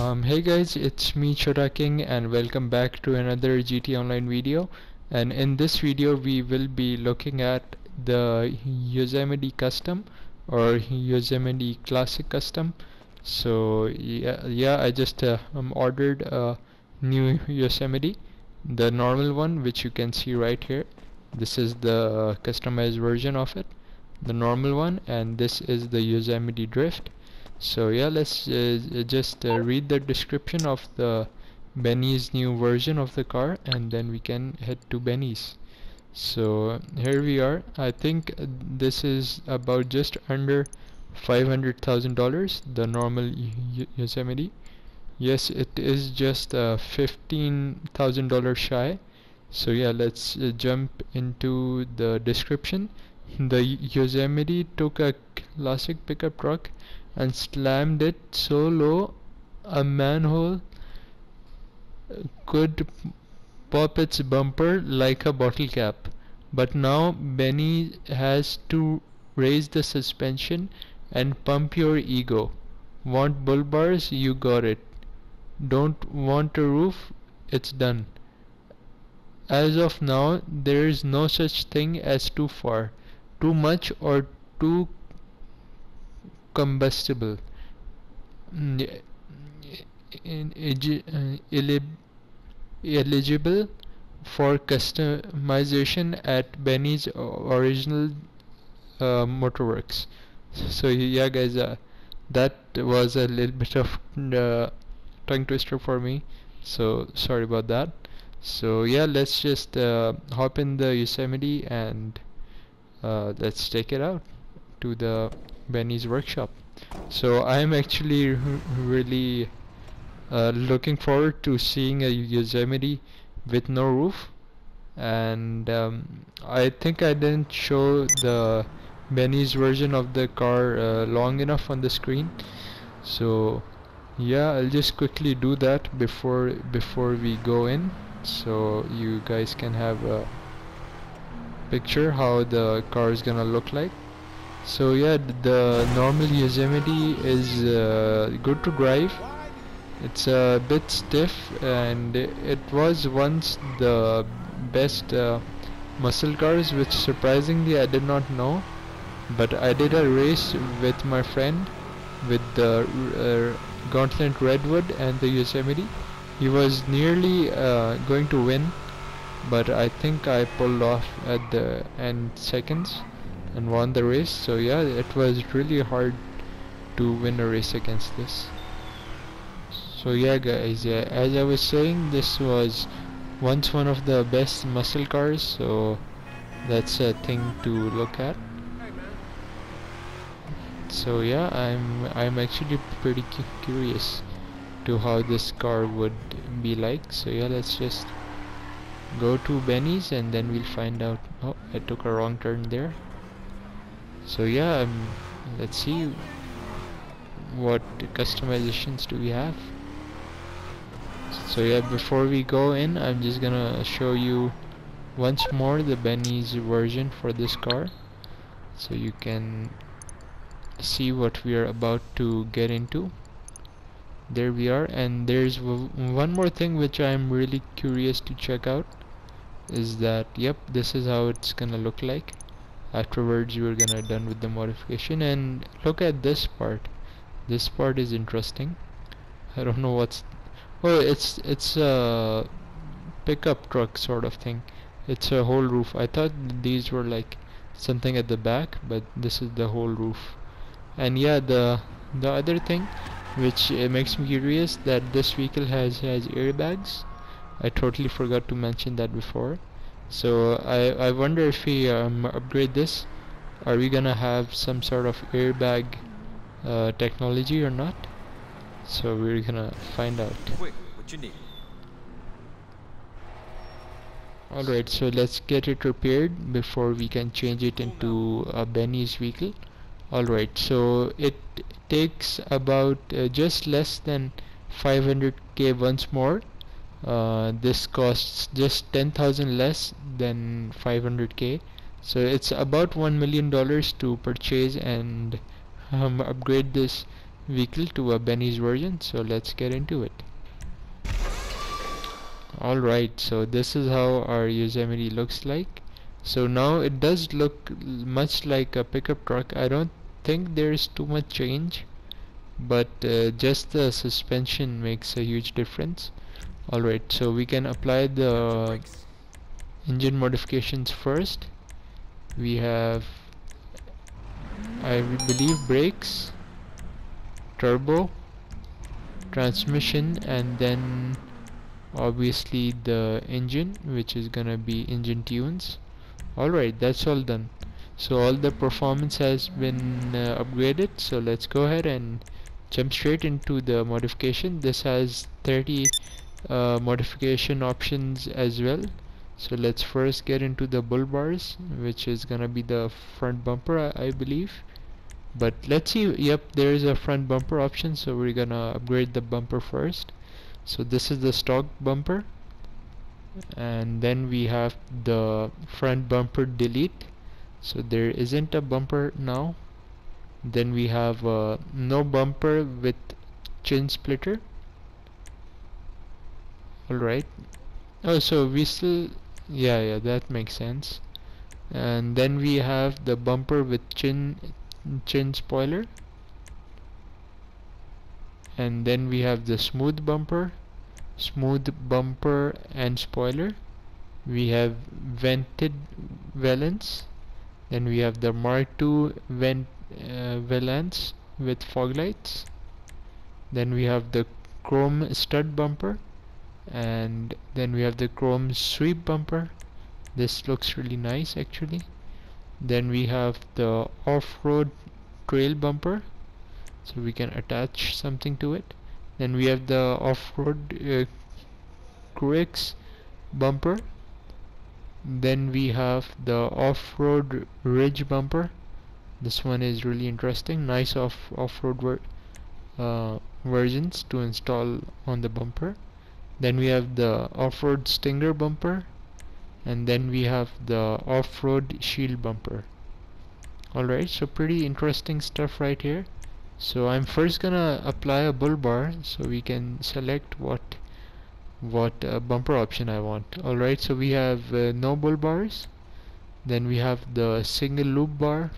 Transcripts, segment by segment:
Hey guys, it's me Chota King and welcome back to another GT Online video. And in this video we will be looking at the Yosemite Custom or Yosemite Classic Custom. So I just ordered a new Yosemite, the normal one, which you can see right here. This is the customized version of it, the normal one, and this is the Yosemite Drift. So yeah, let's just read the description of the Benny's new version of the car, and then we can head to Benny's. So here we are. I think this is about just under $500,000, the normal Yosemite. Yes, it is just $15,000 shy. So yeah, let's jump into the description. The Yosemite took a classic pickup truck and slammed it so low a manhole could pop its bumper like a bottle cap. But now Benny has to raise the suspension and pump your ego. Want bull bars? You got it. Don't want a roof? It's done. As of now, there is no such thing as too far, too much, or too combustible. Eligible for customization at Benny's original Motorworks. So yeah guys, that was a little bit of tongue twister for me, so sorry about that. So yeah, let's just hop in the Yosemite and let's take it out to the Benny's workshop. So I'm actually really looking forward to seeing a Yosemite with no roof, and I think I didn't show the Benny's version of the car long enough on the screen. So yeah, I'll just quickly do that before we go in, so you guys can have a picture how the car is gonna look like. So yeah, the normal Yosemite is good to drive. It's a bit stiff, and it was once the best muscle cars, which surprisingly I did not know. But I did a race with my friend with the Gauntlet Redwood and the Yosemite. He was nearly going to win, but I think I pulled off at the end seconds and won the race. So yeah, it was really hard to win a race against this. So yeah guys, as I was saying, this was once one of the best muscle cars, so that's a thing to look at. So yeah, I'm actually pretty curious to how this car would be like. So yeah, let's just go to Benny's and then we'll find out. Oh, I took a wrong turn there. So yeah, let's see what customizations do we have. So yeah, before we go in, I'm just gonna show you once more the Benny's version for this car, so you can see what we are about to get into. There we are, and there's one more thing which I'm really curious to check out, is that yep, this is how it's gonna look like afterwards we're gonna done with the modification. And look at this part. This part is interesting. I don't know what's oh, it's a pickup truck sort of thing. It's a whole roof. I thought these were like something at the back, but this is the whole roof. And yeah, the other thing which makes me curious, that this vehicle has airbags. I totally forgot to mention that before. So I wonder if we upgrade this, are we gonna have some sort of airbag technology or not? So we're gonna find out. Quick, what you need? Alright, so let's get it repaired before we can change it into a Benny's vehicle. Alright, so it takes about just less than 500k once more. This costs just 10,000 less than 500k, so it's about $1 million to purchase and upgrade this vehicle to a Benny's version, so let's get into it. Alright, so this is how our Yosemite looks like. So now it does look much like a pickup truck. I don't think there's too much change, but just the suspension makes a huge difference. Alright, so we can apply the engine modifications first. We have, I believe, brakes, turbo, transmission, and then obviously the engine, which is gonna be engine tunes. Alright, that's all done. So all the performance has been upgraded, so let's go ahead and jump straight into the modification. This has 30 modification options as well. So let's first get into the bull bars, which is gonna be the front bumper, I believe. But let's see. Yep, there is a front bumper option, so we're gonna upgrade the bumper first. So this is the stock bumper, and then we have the front bumper delete, so there isn't a bumper now. Then we have no bumper with chin splitter. Alright, oh, so we still, yeah, that makes sense. And then we have the bumper with chin spoiler, and then we have the smooth bumper and spoiler. We have vented valance. Then we have the Mark II valance with fog lights. Then we have the chrome stud bumper, and then we have the chrome sweep bumper. This looks really nice actually. Then we have the off-road trail bumper, so we can attach something to it. Then we have the off-road Cruix bumper. Then we have the off-road ridge bumper. This one is really interesting. Nice off-road versions to install on the bumper. Then we have the off-road stinger bumper, and then we have the off-road shield bumper. Alright, so pretty interesting stuff right here. So I'm first gonna apply a bull bar, so we can select what bumper option I want. Alright, so we have no bull bars. Then we have the single loop bar.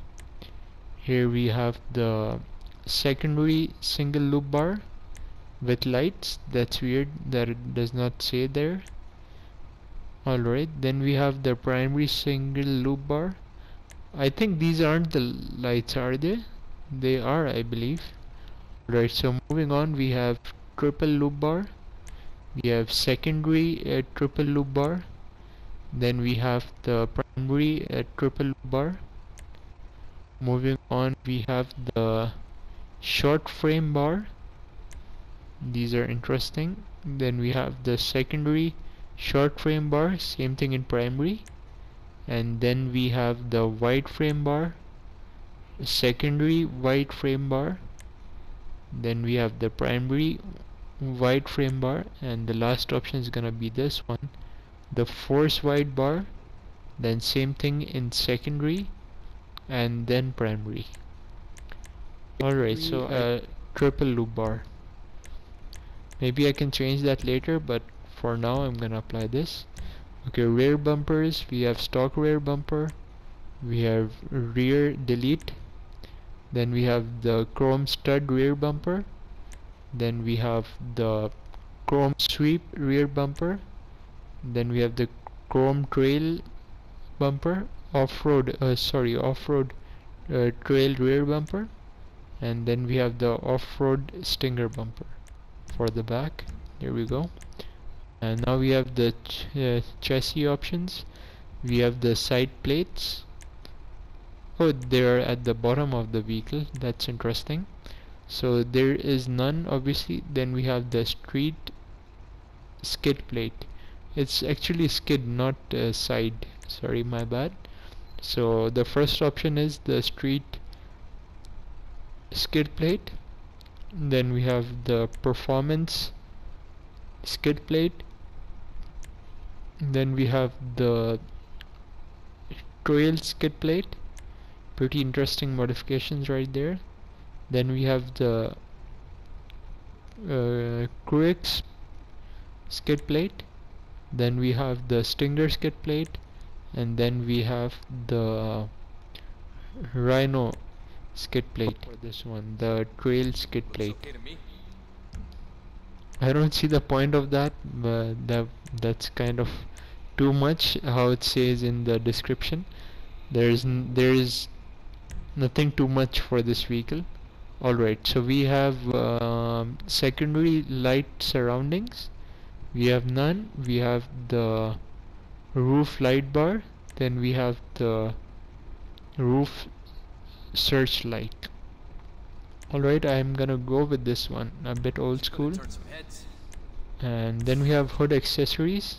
Here we have the secondary single loop bar with lights. That's weird that it does not say there. Alright, then we have the primary single loop bar. I think these aren't the lights, are they? They are, I believe. Alright, so moving on, we have triple loop bar. We have secondary triple loop bar. Then we have the primary triple loop bar. Moving on, we have the short frame bar. These are interesting. Then we have the secondary short frame bar, same thing in primary. And then we have the wide frame bar, secondary wide frame bar. Then we have the primary wide frame bar, and the last option is gonna be this one, the force wide bar. Then same thing in secondary and then primary. Alright, so triple loop bar. Maybe I can change that later, but for now I'm gonna apply this. Okay, rear bumpers, we have stock rear bumper, we have rear delete, then we have the chrome stud rear bumper, then we have the chrome sweep rear bumper, then we have the chrome trail bumper, off-road trail rear bumper, and then we have the off-road stinger bumper for the back. Here we go. And now we have the chassis options. We have the side plates. Oh, they're at the bottom of the vehicle. That's interesting. So there is none, obviously. Then we have the street skid plate. It's actually skid, not side. Sorry, my bad. So the first option is the street skid plate. Then we have the performance skid plate. Then we have the trail skid plate. Pretty interesting modifications right there. Then we have the Cruix skid plate, then we have the Stinger skid plate, and then we have the Rhino skid plate for this one, the Trail skid plate. Okay, I don't see the point of that, but that's kind of too much how it says in the description. There is nothing too much for this vehicle. Alright, so we have secondary light surroundings. We have none. We have the roof light bar. Then we have the roof searchlight. Alright, I'm gonna go with this one, a bit old school. And then we have hood accessories.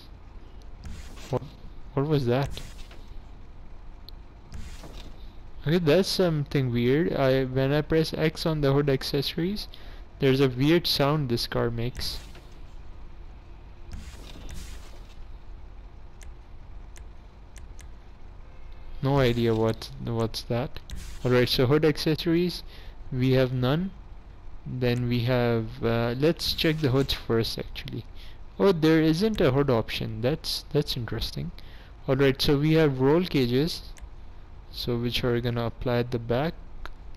What was that? Okay, that's something weird. When I press X on the hood accessories, there's a weird sound this car makes. No idea what's that. Alright, so hood accessories, we have none. Then we have let's check the hoods first actually. Oh, there isn't a hood option. That's interesting. Alright, so we have roll cages, so which are gonna apply at the back.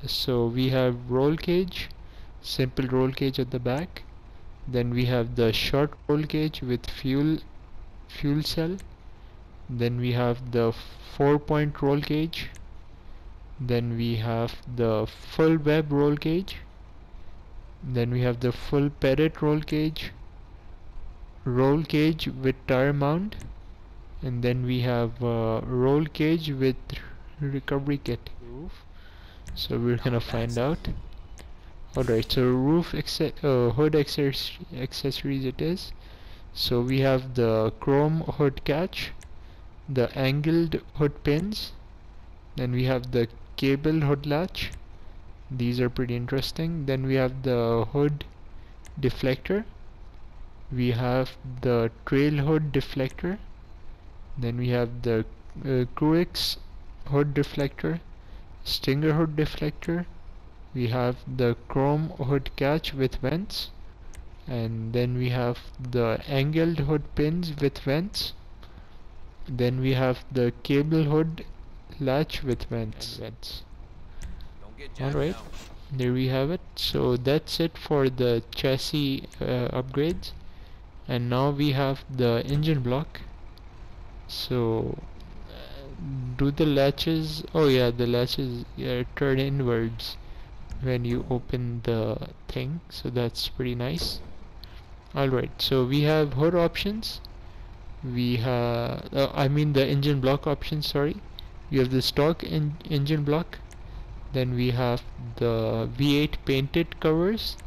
So we have roll cage, simple roll cage at the back. Then we have the short roll cage with fuel cell. Then we have the 4-point roll cage. Then we have the full web roll cage. Then we have the full pettit roll cage with tire mount, and then we have roll cage with recovery kit. So we're gonna find out. Alright, so roof hood accessories it is. So we have the chrome hood catch, the angled hood pins, then we have the cable hood latch. These are pretty interesting. Then we have the hood deflector, we have the trail hood deflector, then we have the Cruix hood deflector, Stinger hood deflector, we have the chrome hood catch with vents, and then we have the angled hood pins with vents, then we have the cable hood latch with vents. Alright, there we have it. So that's it for the chassis upgrades, and now we have the engine block. So do the latches, oh yeah, the latches turn inwards when you open the thing, so that's pretty nice. Alright, so we have hood options, we have I mean the engine block options, sorry. We have the stock engine block, then we have the V8 painted covers,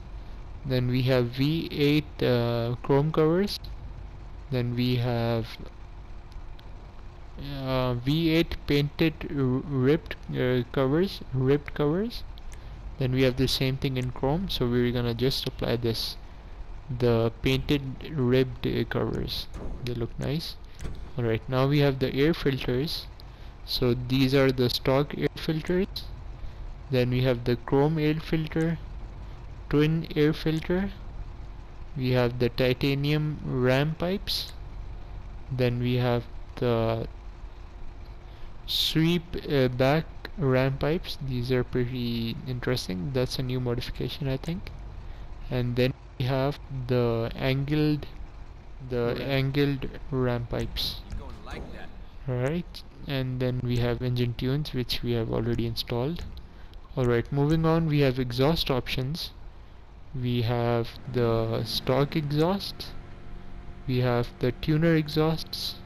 then we have V8 chrome covers, then we have V8 painted ribbed covers, then we have the same thing in chrome, so we're gonna just apply this, the painted ribbed covers, they look nice. Alright, now we have the air filters, so these are the stock air filters. Then we have the chrome air filter, twin air filter, we have the titanium ram pipes, then we have the sweep back ram pipes. These are pretty interesting, that's a new modification I think. And then we have the angled ram pipes. Alright, and then we have engine tunes which we have already installed. Alright, moving on, we have exhaust options. We have the stock exhaust, we have the tuner exhausts,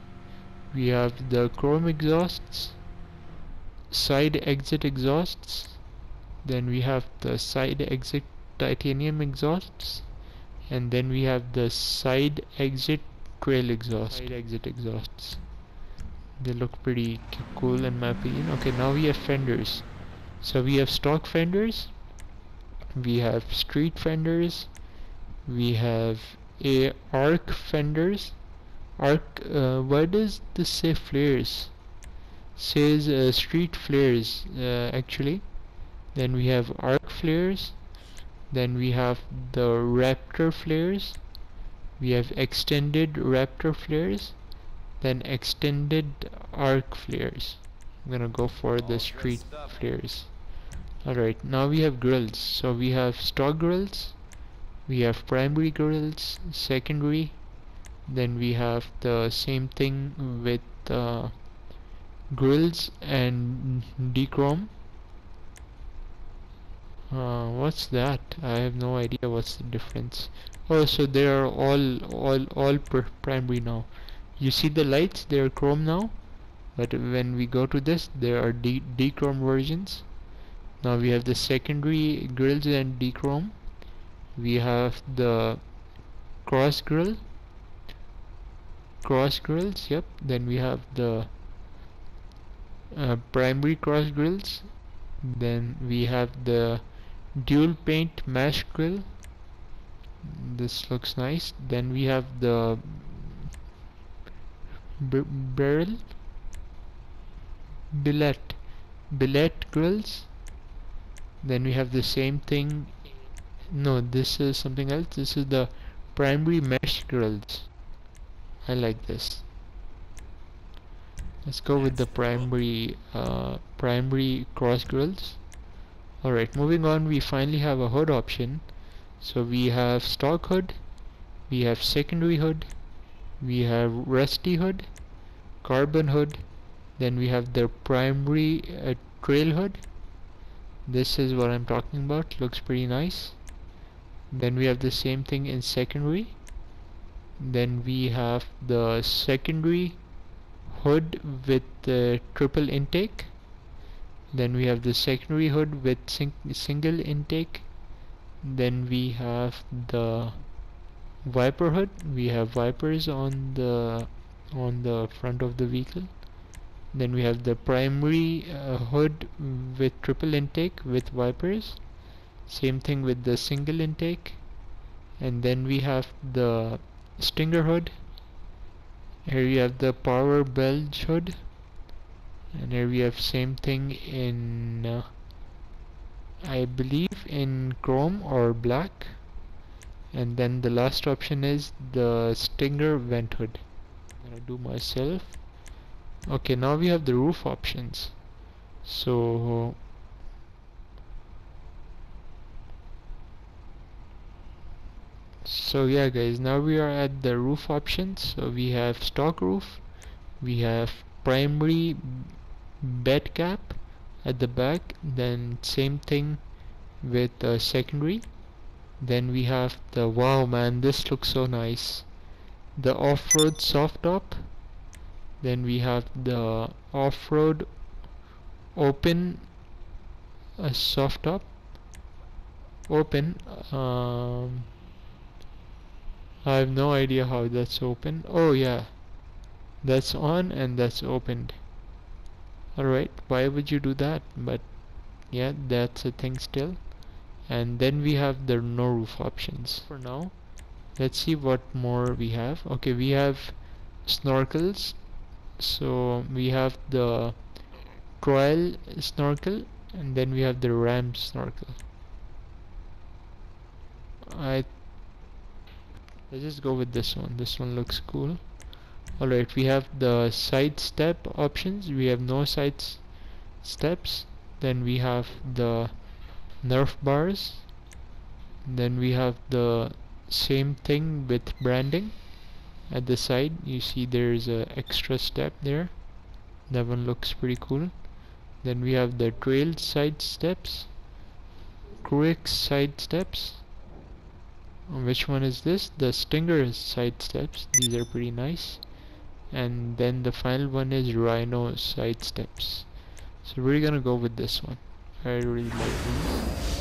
we have the chrome exhausts, side exit exhausts, then we have the side exit titanium exhausts, and then we have the side exit trail exhaust. They look pretty cool in my opinion. Okay, now we have fenders. So we have stock fenders, we have street fenders, we have arc fenders. Why does this say flares? Says street flares actually. Then we have arc flares, Then we have the raptor flares. We have extended raptor flares. Then extended arc flares. I'm gonna go for the street flares. Alright, now we have grills. So we have stock grills, we have primary grills, secondary, then we have the same thing with grills and dechrome. What's that? I have no idea what's the difference. Oh, so they are all primary now. You see the lights, they are chrome now, but when we go to this, there are dechrome versions. Now we have the secondary grills and dechrome. We have the cross grills, yep. Then we have the primary cross grills. Then we have the dual paint mesh grill. This looks nice. Then we have the billet grills. Then we have the same thing. No, this is something else. This is the primary mesh grills. I like this. Let's go with the primary cross grills. Alright, moving on, we finally have a hood option. So we have stock hood, we have secondary hood, we have rusty hood, carbon hood, then we have the primary trail hood. This is what I'm talking about, looks pretty nice. Then we have the same thing in secondary. Then we have the secondary hood with the triple intake. Then we have the secondary hood with single intake. Then we have the wiper hood. We have wipers on the front of the vehicle. Then we have the primary hood with triple intake with wipers. Same thing with the single intake. And then we have the stinger hood. Here we have the power bilge hood. And here we have same thing in I believe in chrome or black. And then the last option is the stinger vent hood. I'm gonna do myself. Okay, now we have the roof options. So yeah guys, now we are at the roof options. So we have stock roof, we have primary bed cap at the back, then same thing with secondary. Then we have the, wow man, this looks so nice, the off-road soft top. Then we have the off-road open soft top open. I have no idea how that's open. Oh yeah, that's on and that's opened. Alright, why would you do that? But yeah, that's a thing still. And then we have the no roof options. For now, let's see what more we have. Okay, we have snorkels. So we have the trial snorkel, and then we have the ram snorkel. Let's just go with this one. This one looks cool. Alright, we have the side step options. We have no side steps. Then we have the Nerf bars. Then we have the same thing with branding. At the side you see there's a extra step there. That one looks pretty cool. Then we have the trail side steps, quick side steps. Which one is this? The stinger side steps. These are pretty nice. And then the final one is rhino side steps. So we're gonna go with this one. I really like these.